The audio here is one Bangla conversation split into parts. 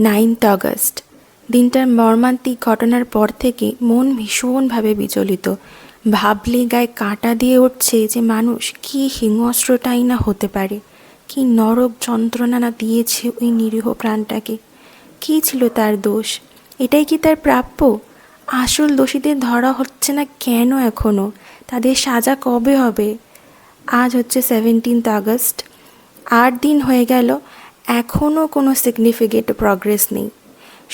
9th August. দিনটার মর্মান্তিক ঘটনার পর থেকে মন ভীষণভাবে বিচলিত। ভাবলে গায়ে কাঁটা দিয়ে উঠছে যে মানুষ কী হিংস্রটাই না হতে পারে, কী নরক যন্ত্রণা না দিয়েছে ওই নিরীহ প্রাণটাকে। কী ছিল তার দোষ? এটাই কি তার প্রাপ্য? আসল দোষীদের ধরা হচ্ছে না কেন এখনও? তাদের সাজা কবে হবে? আজ হচ্ছে 17th আগস্ট। 8 দিন হয়ে গেল, এখনও কোনো সিগনিফিকেন্ট প্রগ্রেস নেই।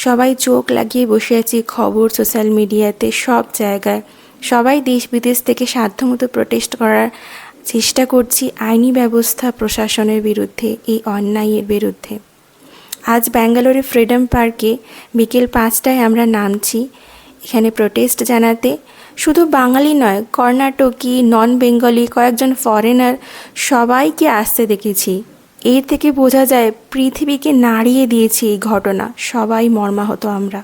সবাই চোখ লাগিয়ে বসে আছি খবর, সোশ্যাল মিডিয়াতে, সব জায়গায়। সবাই দেশ বিদেশ থেকে সাধ্যমতো প্রোটেস্ট করার চেষ্টা করছি আইনি ব্যবস্থা প্রশাসনের বিরুদ্ধে, এই অন্যায়ের বিরুদ্ধে। আজ ব্যাঙ্গালোরে ফ্রিডম পার্কে বিকেল 5টায় আমরা নামছি এখানে প্রোটেস্ট জানাতে। শুধু বাঙালি নয়, কর্ণাটকি, নন বেঙ্গলি, কয়েকজন ফরেনার সবাইকে আসতে দেখেছি। এর থেকে বোঝা যায় পৃথিবীকে নাড়িয়ে দিয়েছে এই ঘটনা। সবাই মর্মাহত আমরা।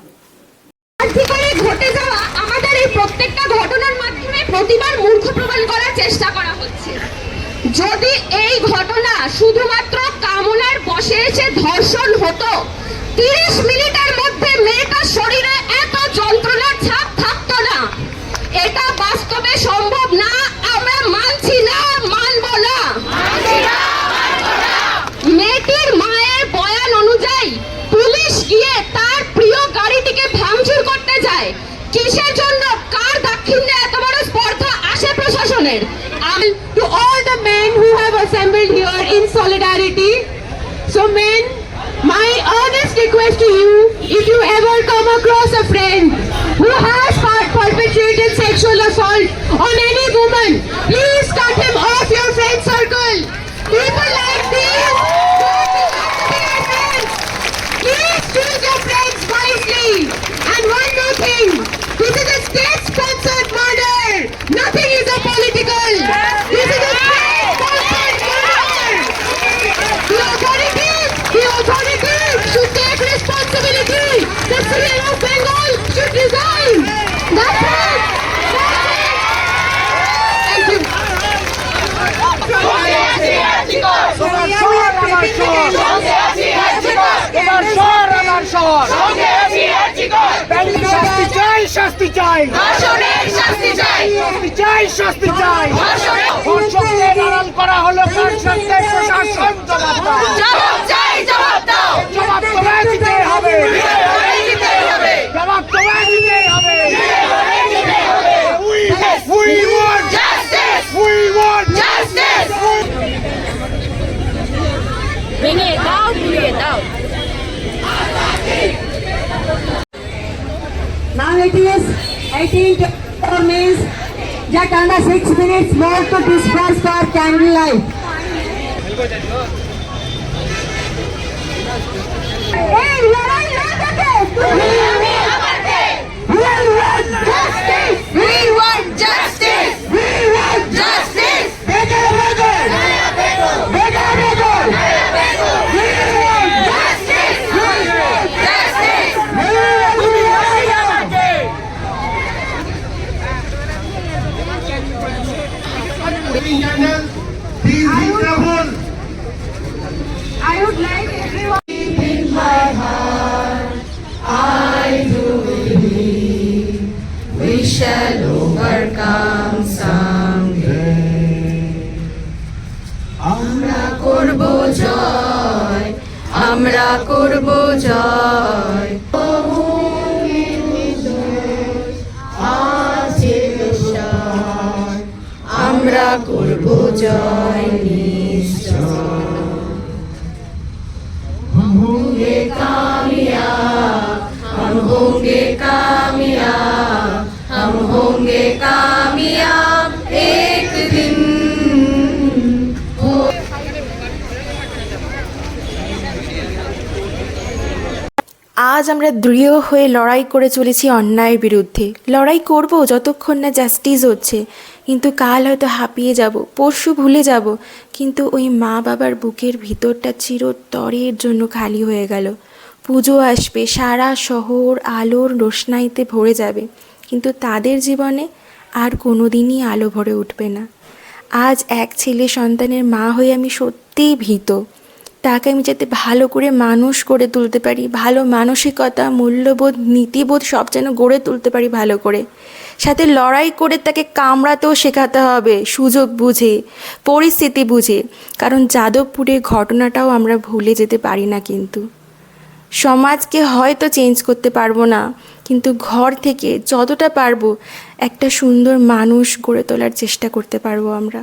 ঘটে যাওয়া আমাদের এই প্রত্যেকটা ঘটনার মাধ্যমে প্রতিবার মূর্খ প্রমাণ করার চেষ্টা করা হচ্ছে। যদি এই ঘটনা শুধুমাত্র কামনার বশে এসে ধর্ষণ হতো, 30 মিনিটের মধ্যে মেয়েটার শরীরে এত যন্ত্রণার ছাপ থাকতো না। এটা বাস্তবে সম্ভব না। আমরা মানছি না, মানব না। মেয়েটির মায়ের বয়ান অনুযায়ী পুলিশ গিয়ে তার প্রিয় গাড়িটিকে ভাঙচুর করতে যায়। কিসের জন্য? কার দাক্ষিণ্যে এত বড় স্পর্ধা আসে প্রশাসনের? To all the men who have assembled here in solidarity, so men, my earnest request to you, if you ever come across a friend who has perpetrated sexual assault on any woman, please cut him off your friend circle. People like these, please choose your friends wisely. And one more thing, this is a state-sponsored murder. Nothing is a political. This is a state-sponsored murder. The authorities should take responsibility. The CM of Bengal should resign. That's it. Thank you. শাস্তি চাই, শাস্তি চাই। ধর্ষককে লালন করা হলো কার সঙ্গে? প্রশাসন জবাব চাই, জবাব তোমায় দিতে হবে, জবাব তোমায় দিতে হবে। We want justice, we want justice. ভেঙে দাও, পুড়িয়ে দাও। Now it is 18 means just under 6 minutes more to disperse for candlelight. Hey, লড়াই না থাকে। We want justice. We want Justice. better. We want Justice. Justice. I would like everyone. We shall overcome someday. আমরা করব জয়, আমরা করব জয়। আমরা করব জয় নিশ্চয়। हम होंगे कामयाब, हम होंगे कामयाब, हम होंगे कामयाब एक दिन। আজ আমরা দৃঢ় হয়ে লড়াই করে চলেছি অন্যায়ের বিরুদ্ধে। লড়াই করব যতক্ষণ না জাস্টিস হচ্ছে। কিন্তু কাল হয়তো হাঁপিয়ে যাব, পরশু ভুলে যাব, কিন্তু ওই মা বাবার বুকের ভিতরটা চিরতরের জন্য খালি হয়ে গেল। পুজো আসবে, সারা শহর আলোর রোশনাইতে ভরে যাবে, কিন্তু তাদের জীবনে আর কোনো দিনই আলো ভরে উঠবে না। আজ এক ছেলে সন্তানের মা হয়ে আমি সত্যিই ভীত। তাকে আমি যাতে ভালো করে মানুষ করে তুলতে পারি, ভালো মানসিকতা, মূল্যবোধ, নীতিবোধ সব যেন গড়ে তুলতে পারি ভালো করে। সাথে লড়াই করে তাকে কামড়াতেও শেখাতে হবে, সুযোগ বুঝে, পরিস্থিতি বুঝে। কারণ যাদবপুরের ঘটনাটাও আমরা ভুলে যেতে পারি না। কিন্তু সমাজকে হয়তো চেঞ্জ করতে পারবো না, কিন্তু ঘর থেকে যতটা পারবো একটা সুন্দর মানুষ গড়ে তোলার চেষ্টা করতে পারবো আমরা।